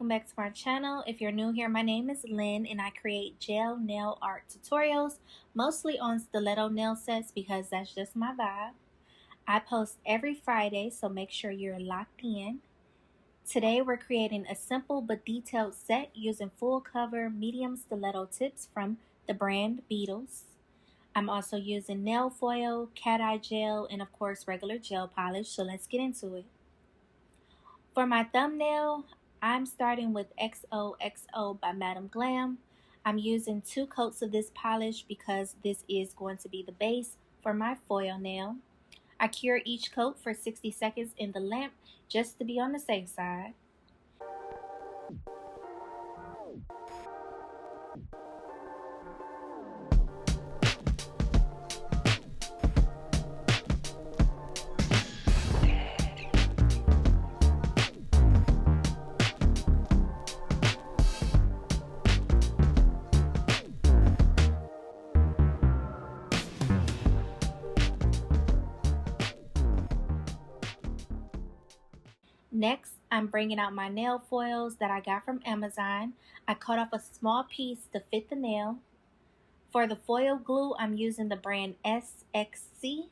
welcome back to my channel. If you're new here, my name is Lynn and I create gel nail art tutorials, mostly on stiletto nail sets because that's just my vibe. I post every Friday, so make sure you're locked in. Today we're creating a simple but detailed set using full cover medium stiletto tips from the brand Beetles. I'm also using nail foil, cat eye gel, and of course regular gel polish, so let's get into it. For my thumbnail, I'm starting with XOXO by Madam Glam. I'm using 2 coats of this polish because this is going to be the base for my foil nail. I cure each coat for 60 seconds in the lamp just to be on the safe side. Next, I'm bringing out my nail foils that I got from Amazon. I cut off a small piece to fit the nail. For the foil glue, I'm using the brand SXC.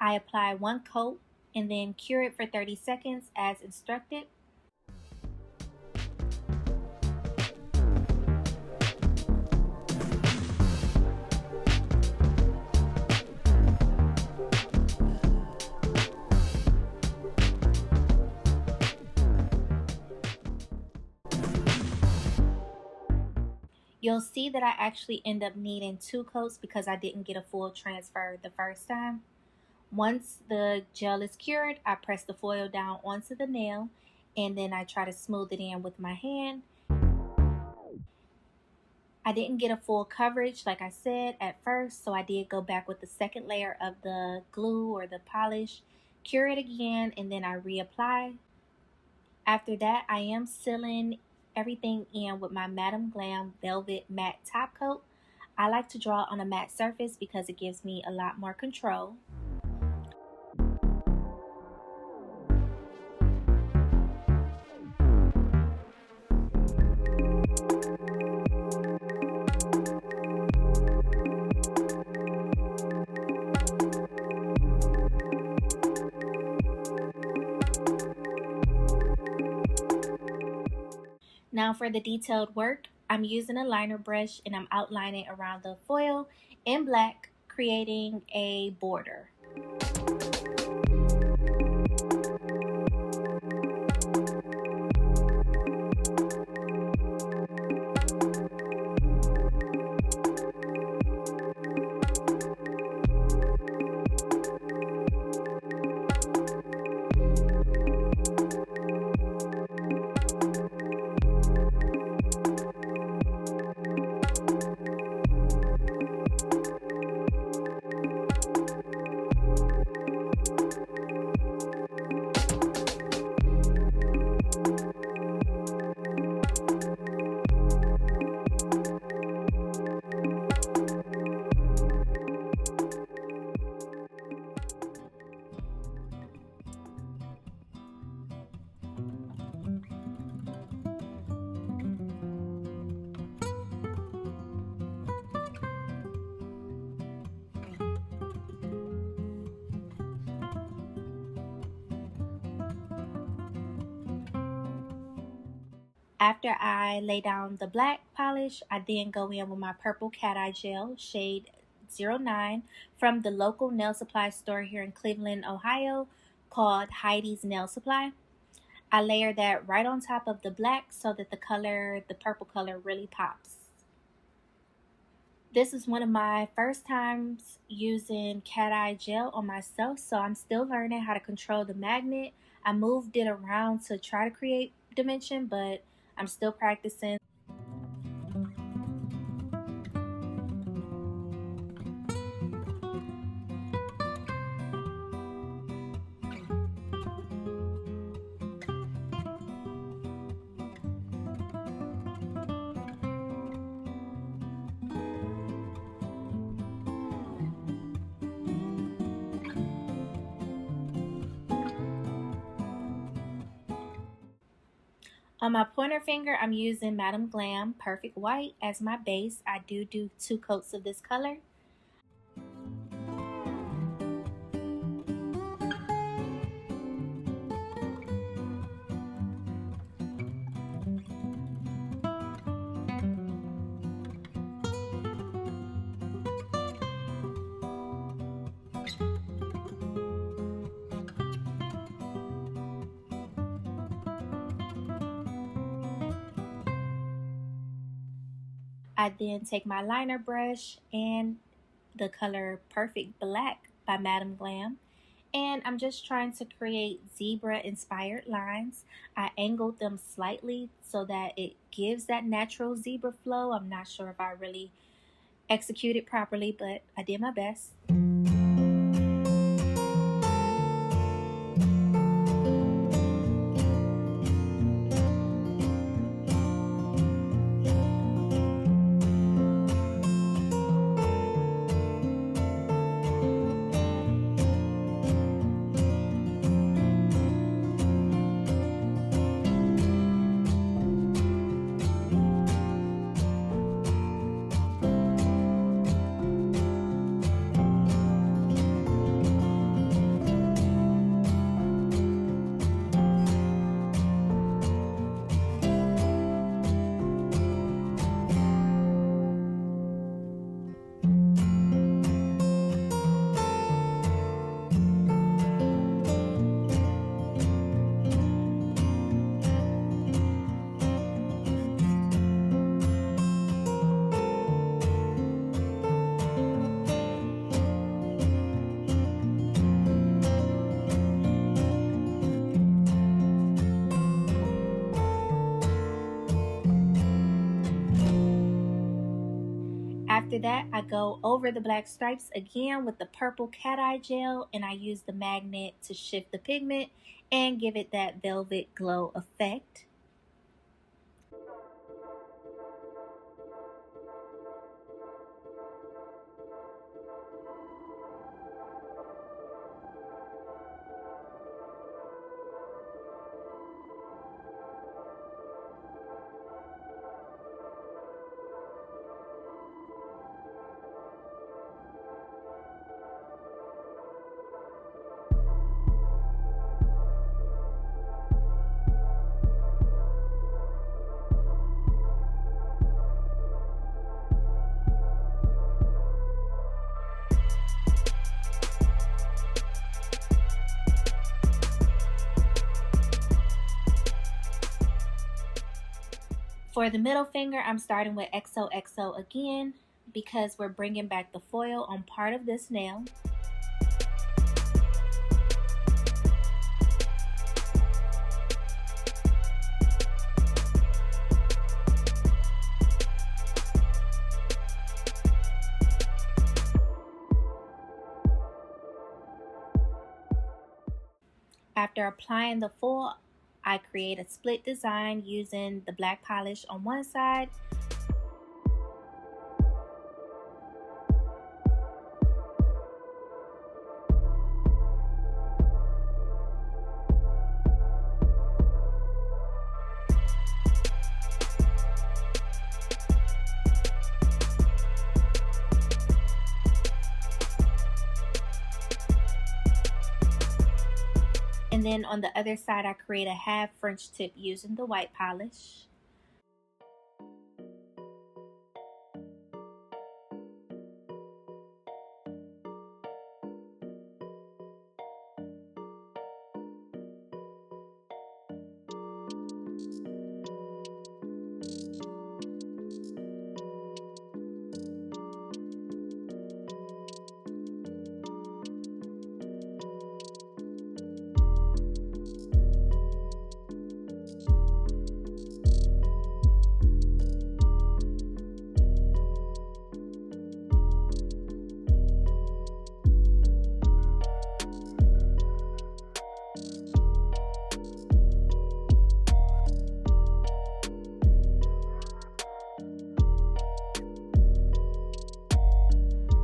I apply 1 coat and then cure it for 30 seconds as instructed. You'll see that I actually end up needing 2 coats because I didn't get a full transfer the first time. Once the gel is cured, I press the foil down onto the nail and then I try to smooth it in with my hand. I didn't get a full coverage like I said at first, so I did go back with the second layer of the glue or the polish, cure it again, and then I reapply. After that, I am sealing everything in with my Madam Glam Velvet Matte Top Coat. I like to draw on a matte surface because it gives me a lot more control. Now for the detailed work, I'm using a liner brush and I'm outlining around the foil in black, creating a border. After I lay down the black polish, I then go in with my purple cat eye gel, shade 09, from the local nail supply store here in Cleveland, Ohio, called Heidi's Nail Supply. I layer that right on top of the black so that the purple color really pops. This is one of my first times using cat eye gel on myself, so I'm still learning how to control the magnet. I moved it around to try to create dimension, but I'm still practicing. On my pointer finger, I'm using Madam Glam Perfect White as my base. I do 2 coats of this color. I then take my liner brush and the color Perfect Black by Madam Glam, and I'm just trying to create zebra inspired lines. I angled them slightly so that it gives that natural zebra flow. I'm not sure if I really executed properly, but I did my best. After that, I go over the black stripes again with the purple cat eye gel, and I use the magnet to shift the pigment and give it that velvet glow effect. For the middle finger, I'm starting with XOXO again because we're bringing back the foil on part of this nail. After applying the foil, I create a split design using the black polish on one side and then on the other side I create a half French tip using the white polish.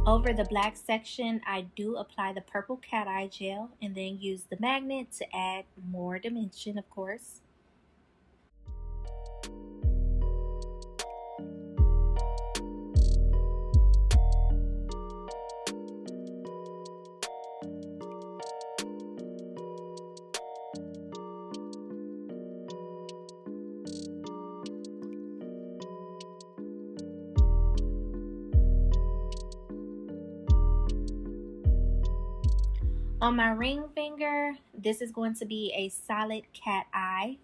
Over the black section, I do apply the purple cat eye gel and then use the magnet to add more dimension, of course. On my ring finger, this is going to be a solid cat eye.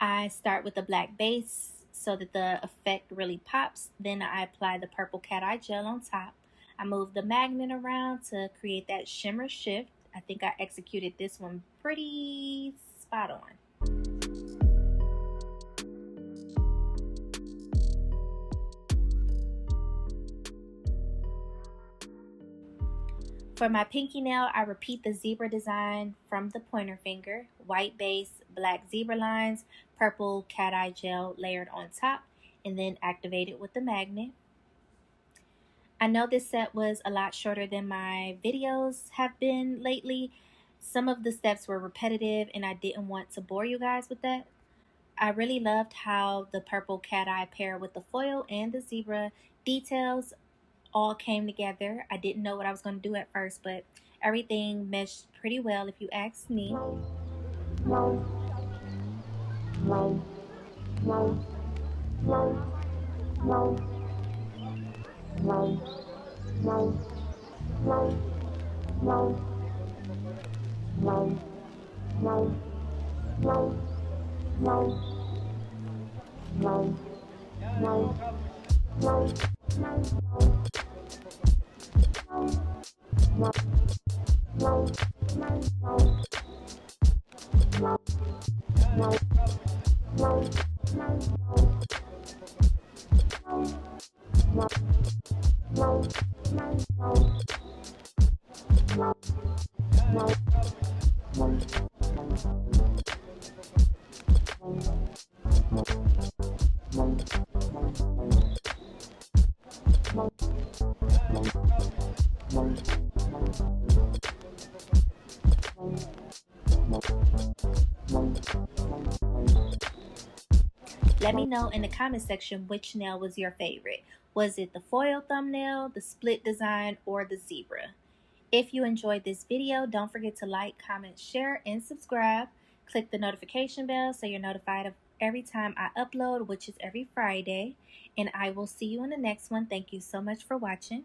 I start with the black base so that the effect really pops. Then I apply the purple cat eye gel on top. I move the magnet around to create that shimmer shift. I think I executed this one pretty spot on. For my pinky nail, I repeat the zebra design from the pointer finger. White base, black zebra lines, purple cat eye gel layered on top, and then activate it with the magnet. I know this set was a lot shorter than my videos have been lately. Some of the steps were repetitive and I didn't want to bore you guys with that. I really loved how the purple cat eye paired with the foil and the zebra details all came together. I didn't know what I was going to do at first, but everything meshed pretty well if you ask me. Let me know in the comment section which nail was your favorite. Was it the foil thumbnail, the split design, or the zebra? If you enjoyed this video, don't forget to like, comment, share, and subscribe. Click the notification bell so you're notified of every time I upload, which is every Friday. And I will see you in the next one. Thank you so much for watching.